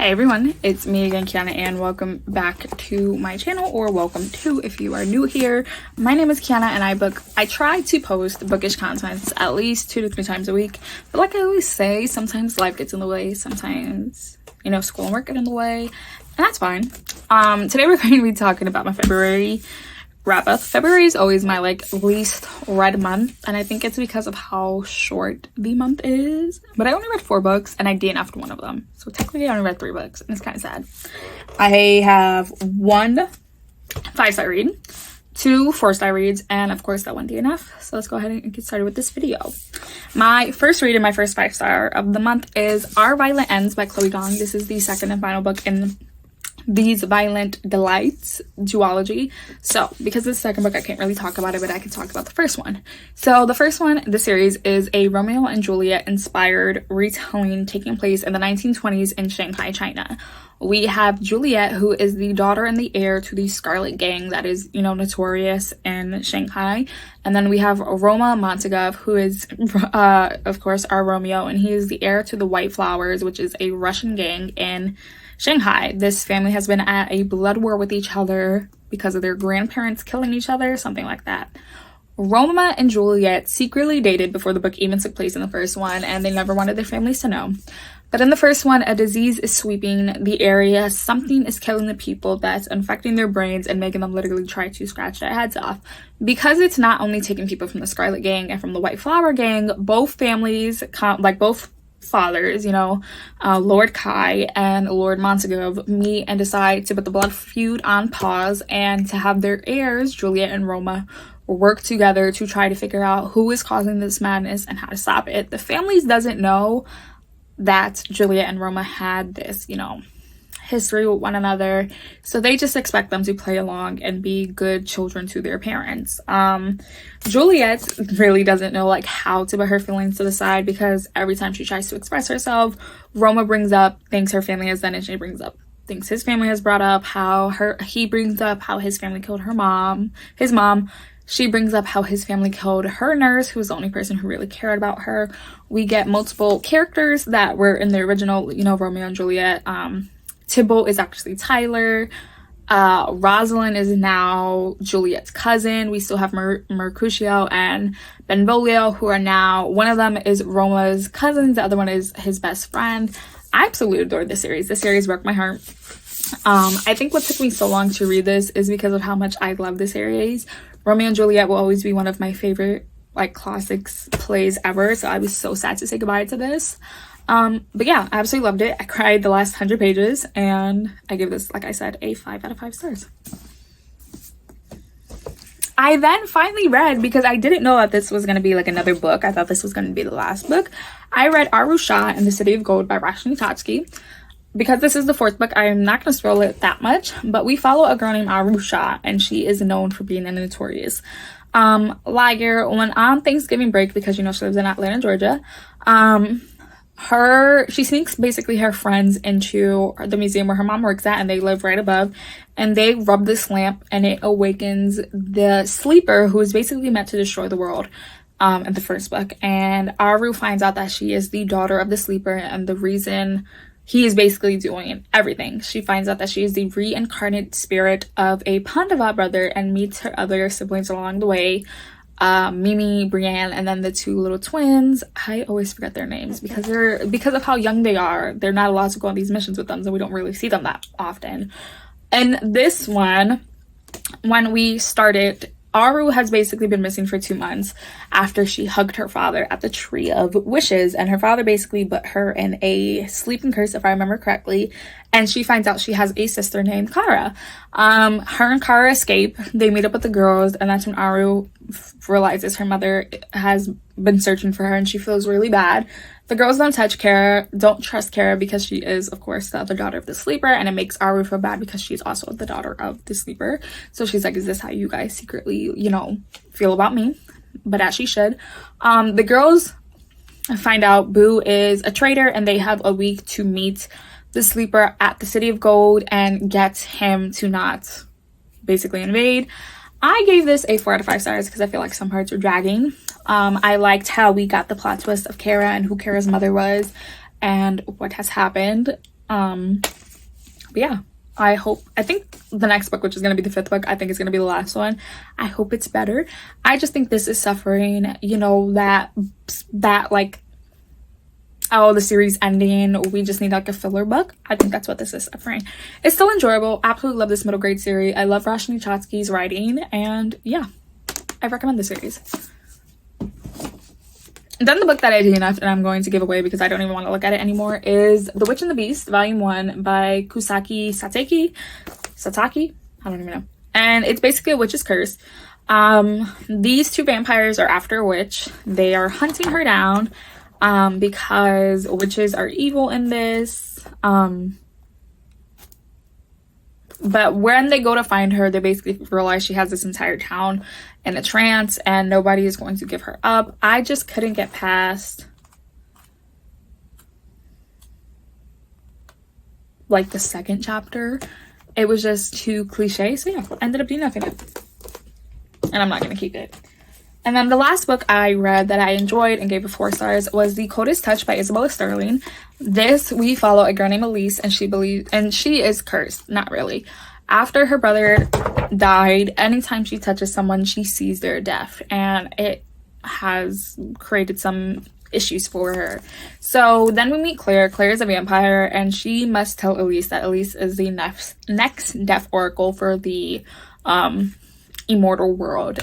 Hi everyone, it's me again, Kiana, and welcome back to my channel, or welcome to if you are new here. My name is Kiana and I try to post bookish content at least 2 to 3 times a week, but like I always say, sometimes life gets in the way, sometimes school and work get in the way, and that's fine. Today we're going to be talking about my February wrap up. February is always my least read month, and I think it's because of how short the month is, but I only read 4 books and I DNF'd one of them, so technically I only read 3 books, and it's kind of sad. I have 1 5-star read, 2 4-star reads, and of course that 1 DNF. So let's go ahead and get started with this video. My first read and my first 5-star of the month is Our Violet Ends by Chloe Gong. This is the second and final book in These Violent Delights duology. So because this is the second book, I can't really talk about it, but I can talk about the first one. So the first one, the series, is a Romeo and Juliet inspired retelling taking place in the 1920s in Shanghai, China. We have Juliet, who is the daughter and the heir to the Scarlet Gang that is, notorious in Shanghai. And then we have Roma Montagov, who is, of course, our Romeo, and he is the heir to the White Flowers, which is a Russian gang in Shanghai. This family has been at a blood war with each other because of their grandparents killing each other, something like that. Roma and Juliet secretly dated before the book even took place in the first one, and they never wanted their families to know. But in the first one, a disease is sweeping the area. Something is killing the people that's infecting their brains and making them literally try to scratch their heads off. Because it's not only taking people from the Scarlet Gang and from the White Flower Gang, both families, both fathers, Lord Kai and Lord Montagov, meet and decide to put the blood feud on pause and to have their heirs, Juliet and Roma, work together to try to figure out who is causing this madness and how to stop it. The families doesn't know that Juliet and Roma had this, history with one another, so they just expect them to play along and be good children to their parents. Juliet really doesn't know how to put her feelings to the side, because every time she tries to express herself, Roma brings up things her family has done, and she brings up things his family has brought up, he brings up how his family killed his mom. She brings up how his family killed her nurse, who was the only person who really cared about her. We get multiple characters that were in the original, Romeo and Juliet. Tybalt is actually Tyler. Rosalind is now Juliet's cousin. We still have Mercutio and Benvolio, who are now, one of them is Roma's cousin, the other one is his best friend. I absolutely adored this series. This series broke my heart. I think what took me so long to read this is because of how much I love this series. Romeo and Juliet will always be one of my favorite classics plays ever, so I was so sad to say goodbye to this. But yeah, I absolutely loved it. I cried the last 100 pages, and I give this, like I said, a 5 out of 5 stars. I then finally read, because I didn't know that this was going to be another book. I thought this was going to be the last book. I read Arusha and the City of Gold by Roshani Tatsky. Because this is the 4th book, I am not going to spoil it that much, but we follow a girl named Arusha, and she is known for being a notorious liar. When on Thanksgiving break, because she lives in Atlanta, Georgia, she sneaks basically her friends into the museum where her mom works at, and they live right above, and they rub this lamp and it awakens the sleeper, who is basically meant to destroy the world in the first book. And Aru finds out that she is the daughter of the sleeper, and the reason he is basically doing everything. She finds out that she is the reincarnated spirit of a Pandava brother and meets her other siblings along the way. Mimi, Brienne, and then the 2 little twins. I always forget their names because of how young they are. They're not allowed to go on these missions with them, so we don't really see them that often. And this one, when we started, Aru has basically been missing for 2 months after she hugged her father at the Tree of Wishes, and her father basically put her in a sleeping curse, if I remember correctly, and she finds out she has a sister named Kara. Her and Kara escape. They meet up with the girls, and that's when Aru realizes her mother has been searching for her, and she feels really bad. The girls don't trust Kara, because she is, of course, the other daughter of the sleeper, and it makes Aru feel bad because she's also the daughter of the sleeper. So she's like, is this how you guys secretly, feel about me? But as she should. The girls find out Boo is a traitor, and they have a week to meet the sleeper at the City of Gold and get him to not basically invade. I gave this a 4 out of 5 stars because I feel like some parts were dragging. I liked how we got the plot twist of Kara and who Kara's mother was and what has happened. But yeah, I think the next book, which is going to be the 5th book, I think is going to be the last one. I hope it's better. I just think this is suffering, you know, that like, oh, the series ending, we just need like a filler book. I think that's what this is suffering. It's still enjoyable. Absolutely love this middle grade series. I love Roshani Chokski's writing, and yeah, I recommend the series. Then the book that I DNF'd and I'm going to give away because I don't even want to look at it anymore is The Witch and the Beast, Volume 1 by Kusaki Satake? I don't even know. And it's basically a witch's curse. These 2 vampires are after a witch. They are hunting her down because witches are evil in this. But when they go to find her, they basically realize she has this entire town in a trance and nobody is going to give her up. I just couldn't get past like the 2nd chapter. It was just too cliche. So yeah, ended up doing nothing. And I'm not going to keep it. And then the last book I read that I enjoyed and gave it 4 stars was The Coldest Touch by Isabella Sterling. This, we follow a girl named Elise, and she is cursed. Not really. After her brother died, anytime she touches someone, she sees their death, and it has created some issues for her. So then we meet Claire. Claire is a vampire, and she must tell Elise that Elise is the next death oracle for the immortal world.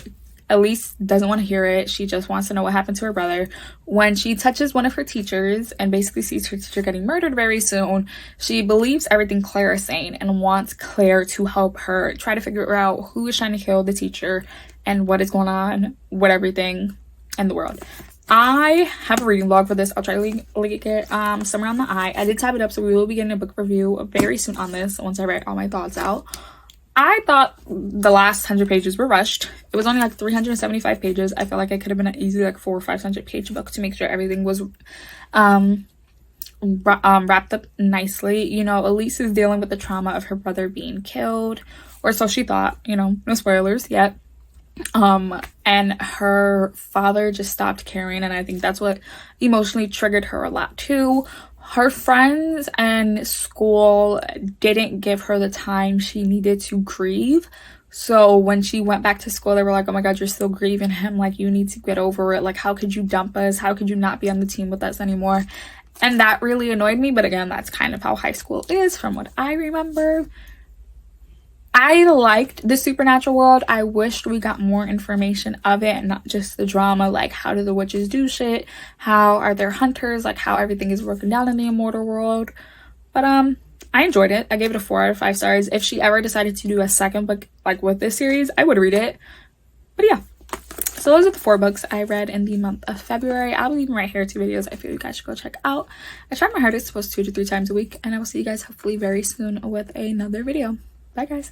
Elise doesn't want to hear it. She just wants to know what happened to her brother. When she touches one of her teachers and basically sees her teacher getting murdered very soon, she believes everything Claire is saying and wants Claire to help her try to figure out who is trying to kill the teacher and what is going on with everything in the world. I have a reading log for this. I'll try to link it somewhere on the eye. I did tab it up, so we will be getting a book review very soon on this once I write all my thoughts out. I thought the last 100 pages were rushed. It was only like 375 pages. I felt like it could have been an easy like 400 or 500 page book to make sure everything was wrapped up nicely. You know, Elise is dealing with the trauma of her brother being killed, or so she thought, you know, no spoilers yet. And her father just stopped caring, and I think that's what emotionally triggered her a lot too. Her friends and school didn't give her the time she needed to grieve. So when she went back to school, they were like, oh my God, you're still grieving him. Like, you need to get over it. Like, how could you dump us? How could you not be on the team with us anymore? And that really annoyed me. But again, that's kind of how high school is from what I remember. I liked the supernatural world. I wished we got more information of it and not just the drama, like how do the witches do shit, how are there hunters, like how everything is broken down in the immortal world. But I enjoyed it. I gave it a 4 out of 5 stars. If she ever decided to do a second book like with this series, I would read it. But yeah, so those are the 4 books I read in the month of February. I'll leave them right here, 2 videos I feel you guys should go check out. I try my hardest to post 2 to 3 times a week, and I will see you guys hopefully very soon with another video. Bye guys.